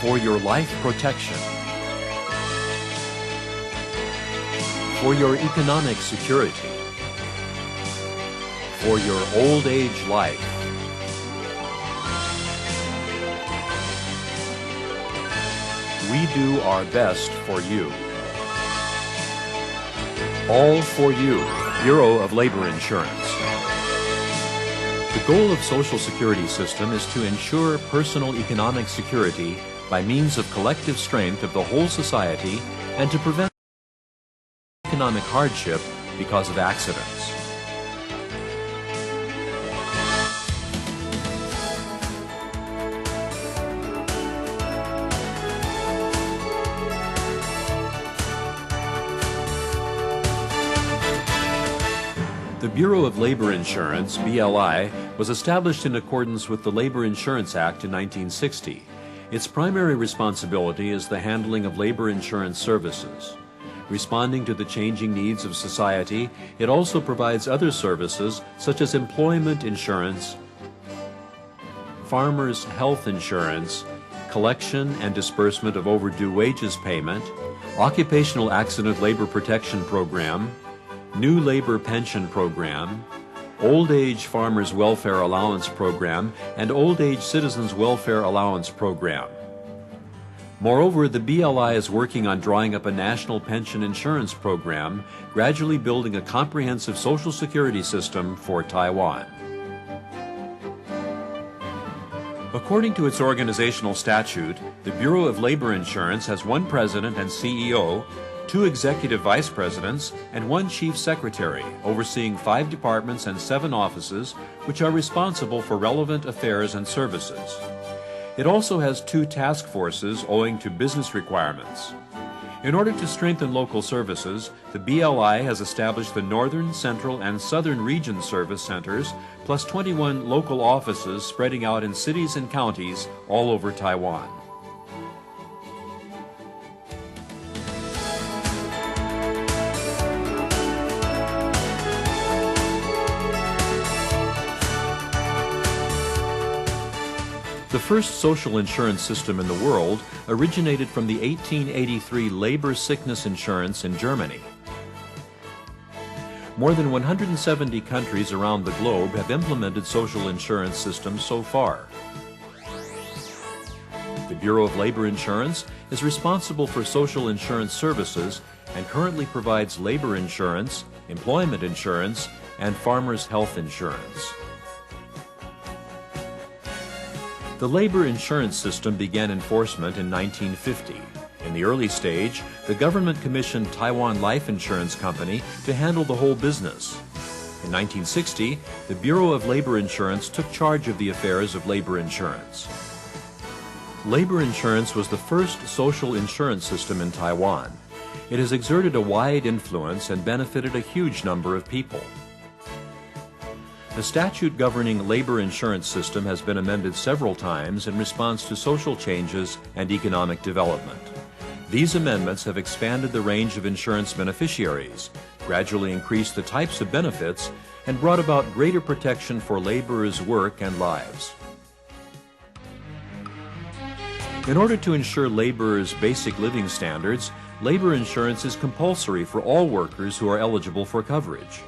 for your life protection, for your economic security, for your old age life. We do our best for you. All for you, Bureau of Labor Insurance. The goal of Social Security system is to ensure personal economic security by means of collective strength of the whole society and to prevent economic hardship because of accidents. The Bureau of Labor Insurance, BLI, was established in accordance with the Labor Insurance Act in 1960. Its primary responsibility is the handling of labor insurance services. Responding to the changing needs of society, it also provides other services such as employment insurance, farmers' health insurance, collection and disbursement of overdue wages payment, occupational accident labor protection program, new labor pension program, old age farmers welfare allowance program, and old age citizens welfare allowance program. Moreover, the BLI is working on drawing up a national pension insurance program, gradually building a comprehensive social security system for Taiwan. According to its organizational statute, the Bureau of Labor Insurance has one president and CEO, 2 executive vice presidents, and 1 chief secretary, overseeing 5 departments and 7 offices, which are responsible for relevant affairs and services. It also has 2 task forces owing to business requirements. In order to strengthen local services, the BLI has established the Northern, Central, and Southern Region Service Centers, plus 21 local offices spreading out in cities and counties all over Taiwan. The first social insurance system in the world originated from the 1883 labor sickness insurance in Germany. More than 170 countries around the globe have implemented social insurance systems so far. The Bureau of Labor Insurance is responsible for social insurance services and currently provides labor insurance, employment insurance, and farmers' health insurance. The labor insurance system began enforcement in 1950. In the early stage, the government commissioned Taiwan Life Insurance Company to handle the whole business. In 1960, the Bureau of Labor Insurance took charge of the affairs of labor insurance. Labor insurance was the first social insurance system in Taiwan. It has exerted a wide influence and benefited a huge number of people. The statute governing labor insurance system has been amended several times in response to social changes and economic development. These amendments have expanded the range of insurance beneficiaries, gradually increased the types of benefits, and brought about greater protection for laborers' work and lives. In order to ensure laborers' basic living standards, labor insurance is compulsory for all workers who are eligible for coverage.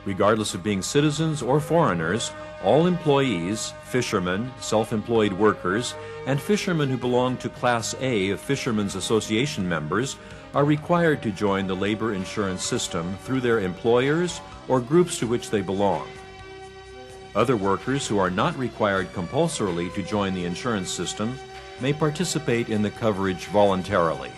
Regardless of being citizens or foreigners, all employees, fishermen, self-employed workers, and fishermen who belong to Class A of Fishermen's Association members are required to join the labor insurance system through their employers or groups to which they belong. Other workers who are not required compulsorily to join the insurance system may participate in the coverage voluntarily.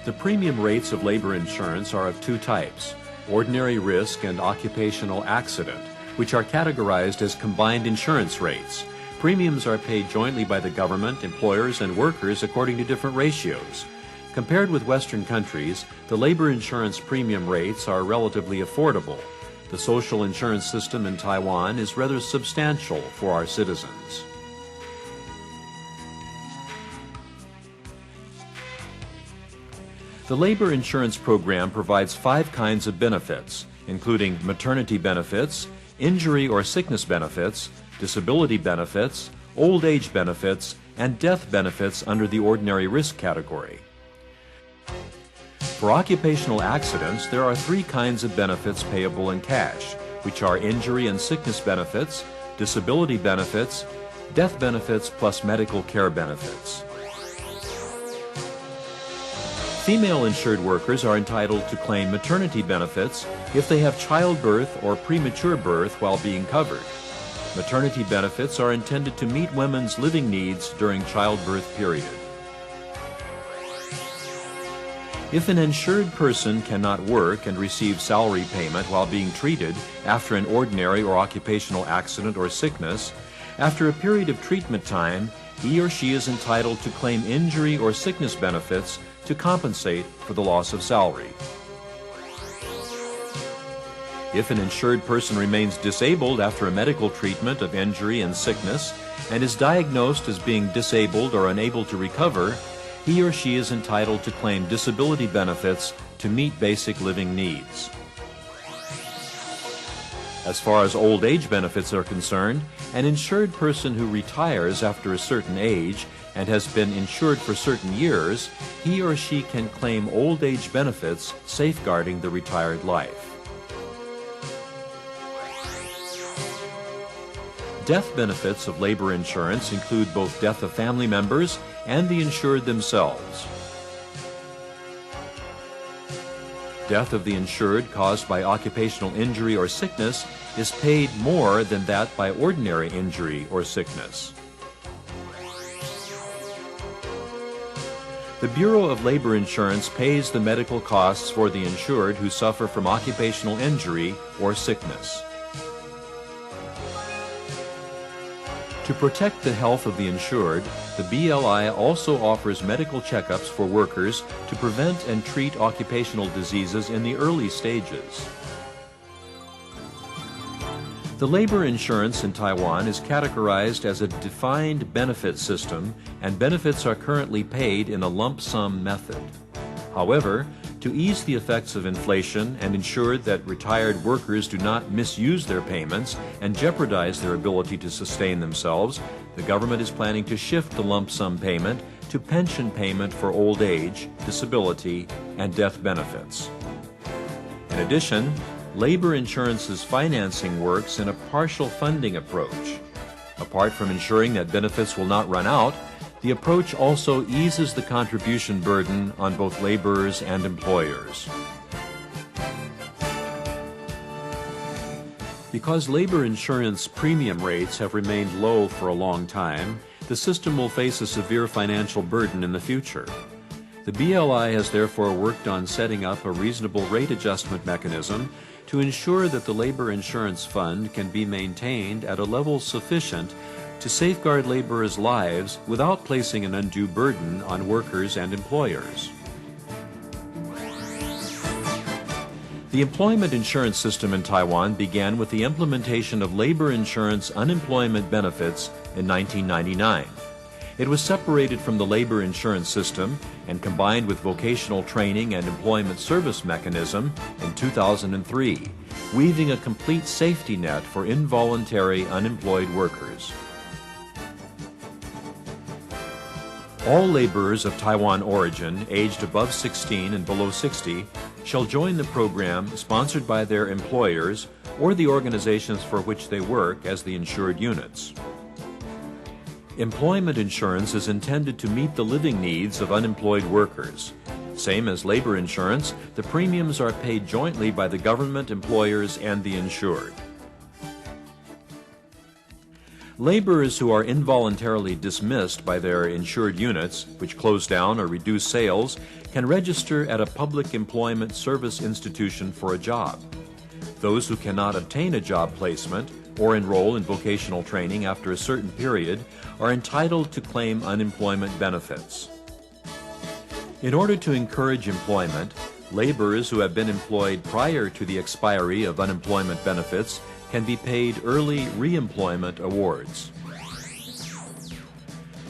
The premium rates of labor insurance are of 2 types: ordinary risk and occupational accident, which are categorized as combined insurance rates. Premiums are paid jointly by the government, employers, and workers according to different ratios. Compared with Western countries, the labor insurance premium rates are relatively affordable. The social insurance system in Taiwan is rather substantial for our citizens. The labor insurance program provides 5 kinds of benefits, including maternity benefits, injury or sickness benefits, disability benefits, old age benefits, and death benefits under the ordinary risk category. For occupational accidents, there are three kinds of benefits payable in cash, which are injury and sickness benefits, disability benefits, death benefits plus medical care benefits. Female insured workers are entitled to claim maternity benefits if they have childbirth or premature birth while being covered. Maternity benefits are intended to meet women's living needs during childbirth period. If an insured person cannot work and receive salary payment while being treated after an ordinary or occupational accident or sickness, after a period of treatment time, he or she is entitled to claim injury or sickness benefits to compensate for the loss of salary. If an insured person remains disabled after a medical treatment of injury and sickness and is diagnosed as being disabled or unable to recover, he or she is entitled to claim disability benefits to meet basic living needs. As far as old age benefits are concerned, an insured person who retires after a certain age and has been insured for certain years, he or she can claim old age benefits safeguarding the retired life. Death benefits of labor insurance include both death of family members and the insured themselves. Death of the insured caused by occupational injury or sickness is paid more than that by ordinary injury or sickness. The Bureau of Labor Insurance pays the medical costs for the insured who suffer from occupational injury or sickness. To protect the health of the insured, the BLI also offers medical checkups for workers to prevent and treat occupational diseases in the early stages. The labor insurance in Taiwan is categorized as a defined benefit system, and benefits are currently paid in a lump sum method. However, to ease the effects of inflation and ensure that retired workers do not misuse their payments and jeopardize their ability to sustain themselves, the government is planning to shift the lump sum payment to pension payment for old age, disability, and death benefits. In addition, labor insurance's financing works in a partial funding approach. Apart from ensuring that benefits will not run out, the approach also eases the contribution burden on both laborers and employers. Because labor insurance premium rates have remained low for a long time, the system will face a severe financial burden in the future. The BLI has therefore worked on setting up a reasonable rate adjustment mechanism to ensure that the labor insurance fund can be maintained at a level sufficient to safeguard laborers' lives without placing an undue burden on workers and employers. The employment insurance system in Taiwan began with the implementation of labor insurance unemployment benefits in 1999. It was separated from the labor insurance system and combined with vocational training and employment service mechanism in 2003, weaving a complete safety net for involuntary unemployed workers. All laborers of Taiwan origin aged above 16 and below 60 shall join the program sponsored by their employers or the organizations for which they work as the insured units. Employment insurance is intended to meet the living needs of unemployed workers. Same as labor insurance, the premiums are paid jointly by the government, employers, and the insured. Laborers who are involuntarily dismissed by their insured units, which close down or reduce sales, can register at a public employment service institution for a job. Those who cannot obtain a job placement or enroll in vocational training after a certain period are entitled to claim unemployment benefits. In order to encourage employment, laborers who have been employed prior to the expiry of unemployment benefits can be paid early re-employment awards.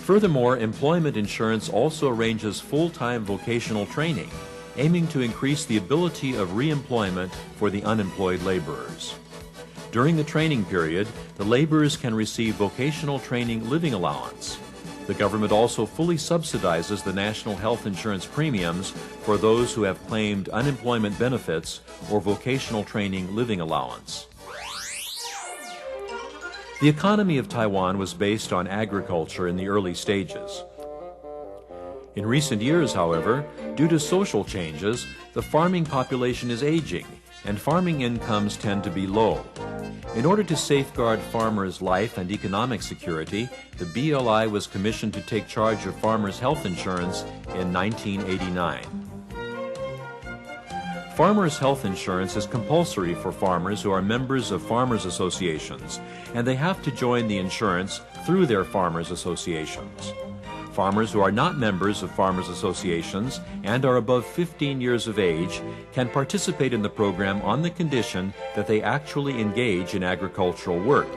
Furthermore, employment insurance also arranges full-time vocational training, aiming to increase the ability of re-employment for the unemployed laborers. During the training period, the laborers can receive vocational training living allowance. The government also fully subsidizes the national health insurance premiums for those who have claimed unemployment benefits or vocational training living allowance. The economy of Taiwan was based on agriculture in the early stages. In recent years, however, due to social changes, the farming population is aging, and farming incomes tend to be low. In order to safeguard farmers' life and economic security, the BLI was commissioned to take charge of farmers' health insurance in 1989. Farmers' health insurance is compulsory for farmers who are members of farmers' associations, and they have to join the insurance through their farmers' associations. Farmers who are not members of farmers' associations and are above 15 years of age can participate in the program on the condition that they actually engage in agricultural work.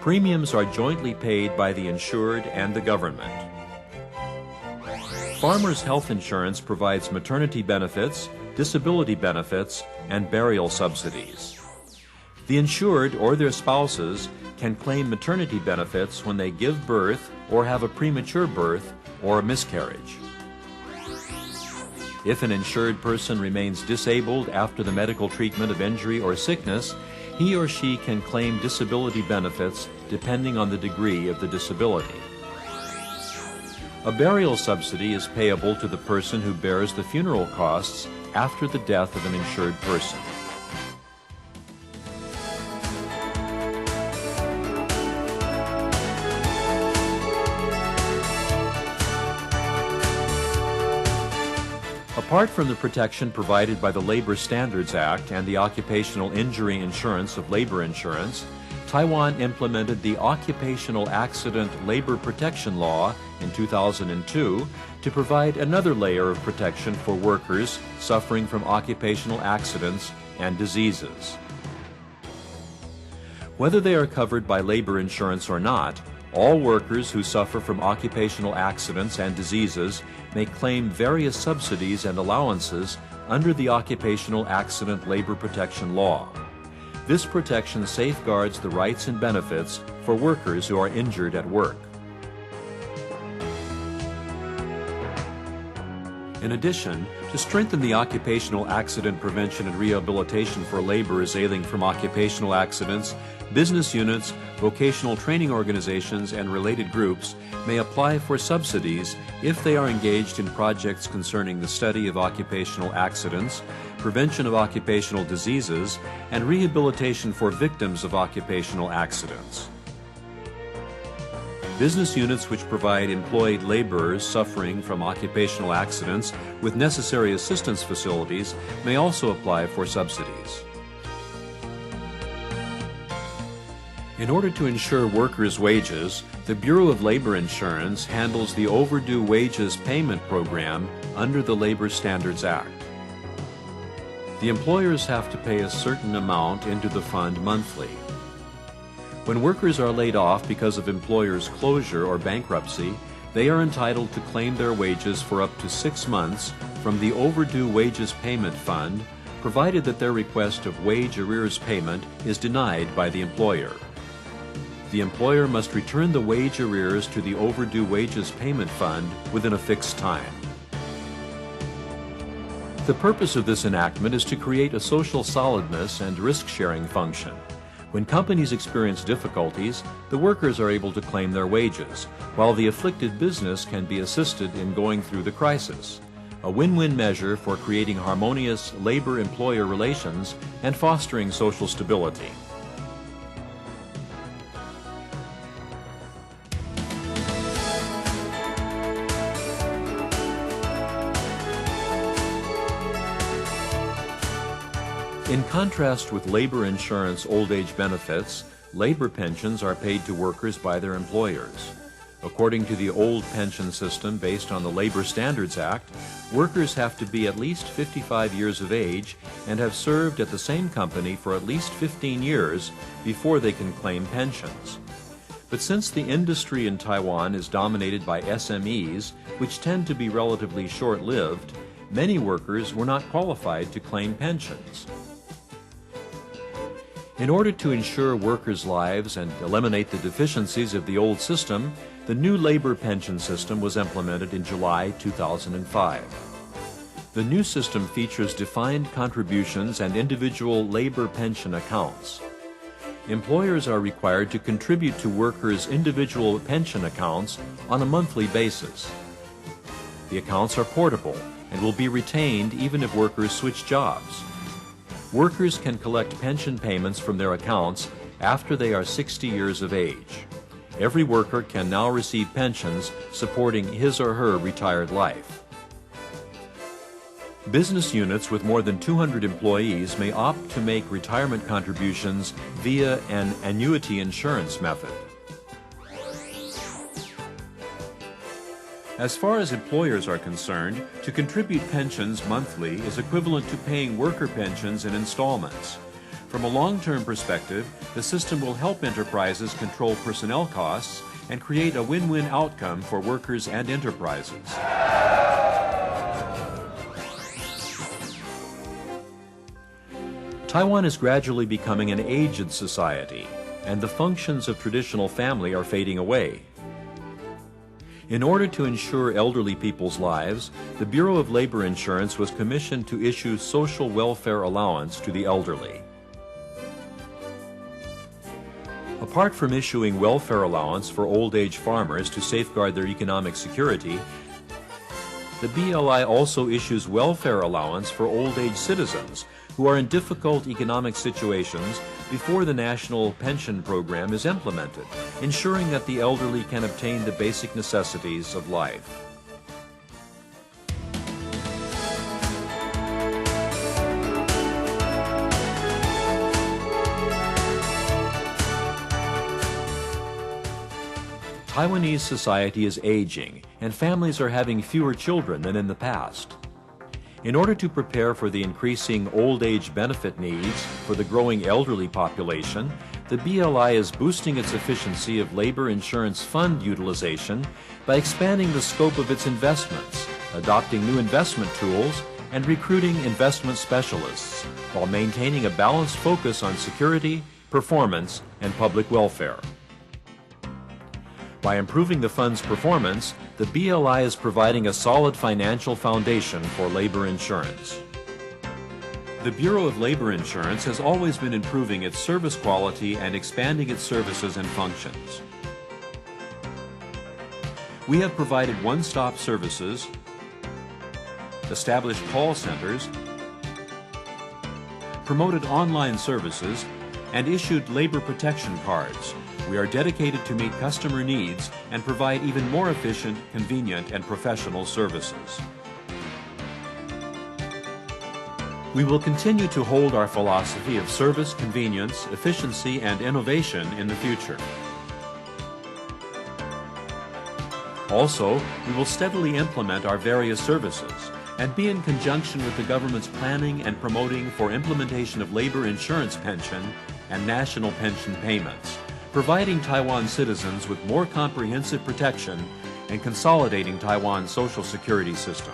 Premiums are jointly paid by the insured and the government. Farmers' health insurance provides maternity benefits, disability benefits, and burial subsidies. The insured or their spouses can claim maternity benefits when they give birth or have a premature birth or a miscarriage. If an insured person remains disabled after the medical treatment of injury or sickness, he or she can claim disability benefits depending on the degree of the disability. A burial subsidy is payable to the person who bears the funeral costs after the death of an insured person. Apart from the protection provided by the Labor Standards Act and the Occupational Injury Insurance of Labor Insurance, Taiwan implemented the Occupational Accident Labor Protection Law in 2002 to provide another layer of protection for workers suffering from occupational accidents and diseases. Whether they are covered by labor insurance or not, all workers who suffer from occupational accidents and diseases may claim various subsidies and allowances under the Occupational Accident Labor Protection Law. This protection safeguards the rights and benefits for workers who are injured at work. In addition, to strengthen the occupational accident prevention and rehabilitation for laborers ailing from occupational accidents, business units, vocational training organizations, and related groups may apply for subsidies if they are engaged in projects concerning the study of occupational accidents, prevention of occupational diseases, and rehabilitation for victims of occupational accidents. Business units which provide employed laborers suffering from occupational accidents with necessary assistance facilities may also apply for subsidies. In order to ensure workers' wages, the Bureau of Labor Insurance handles the overdue wages payment program under the Labor Standards Act. The employers have to pay a certain amount into the fund monthly. When workers are laid off because of employers' closure or bankruptcy, they are entitled to claim their wages for up to 6 months from the overdue wages payment fund, provided that their request of wage arrears payment is denied by the employer. The employer must return the wage arrears to the overdue wages payment fund within a fixed time. The purpose of this enactment is to create a social solidness and risk-sharing function. When companies experience difficulties, the workers are able to claim their wages, while the afflicted business can be assisted in going through the crisis. A win-win measure for creating harmonious labor-employer relations and fostering social stability. In contrast with labor insurance old age benefits, labor pensions are paid to workers by their employers. According to the old pension system based on the Labor Standards Act, workers have to be at least 55 years of age and have served at the same company for at least 15 years before they can claim pensions. But since the industry in Taiwan is dominated by SMEs, which tend to be relatively short-lived, many workers were not qualified to claim pensions. In order to ensure workers' lives and eliminate the deficiencies of the old system, the new labor pension system was implemented in July 2005. The new system features defined contributions and individual labor pension accounts. Employers are required to contribute to workers' individual pension accounts on a monthly basis. The accounts are portable and will be retained even if workers switch jobs. Workers can collect pension payments from their accounts after they are 60 years of age. Every worker can now receive pensions supporting his or her retired life. Business units with more than 200 employees may opt to make retirement contributions via an annuity insurance method. As far as employers are concerned, to contribute pensions monthly is equivalent to paying worker pensions in installments. From a long-term perspective, the system will help enterprises control personnel costs and create a win-win outcome for workers and enterprises. Taiwan is gradually becoming an aged society, and the functions of traditional family are fading away. In order to ensure elderly people's lives, the Bureau of Labor Insurance was commissioned to issue social welfare allowance to the elderly. Apart from issuing welfare allowance for old-age farmers to safeguard their economic security, the BLI also issues welfare allowance for old-age citizens who are in difficult economic situations before the national pension program is implemented, ensuring that the elderly can obtain the basic necessities of life. Taiwanese society is aging, and families are having fewer children than in the past. In order to prepare for the increasing old age benefit needs for the growing elderly population, the BLI is boosting its efficiency of labor insurance fund utilization by expanding the scope of its investments, adopting new investment tools, and recruiting investment specialists, while maintaining a balanced focus on security, performance, and public welfare. By improving the fund's performance, the BLI is providing a solid financial foundation for labor insurance. The Bureau of Labor Insurance has always been improving its service quality and expanding its services and functions. We have provided one-stop services, established call centers, promoted online services, and issued labor protection cards. We are dedicated to meet customer needs and provide even more efficient, convenient, and professional services. We will continue to hold our philosophy of service, convenience, efficiency, and innovation in the future. Also, we will steadily implement our various services and be in conjunction with the government's planning and promoting for implementation of labor insurance pension and national pension payments, providing Taiwan citizens with more comprehensive protection and consolidating Taiwan's social security system.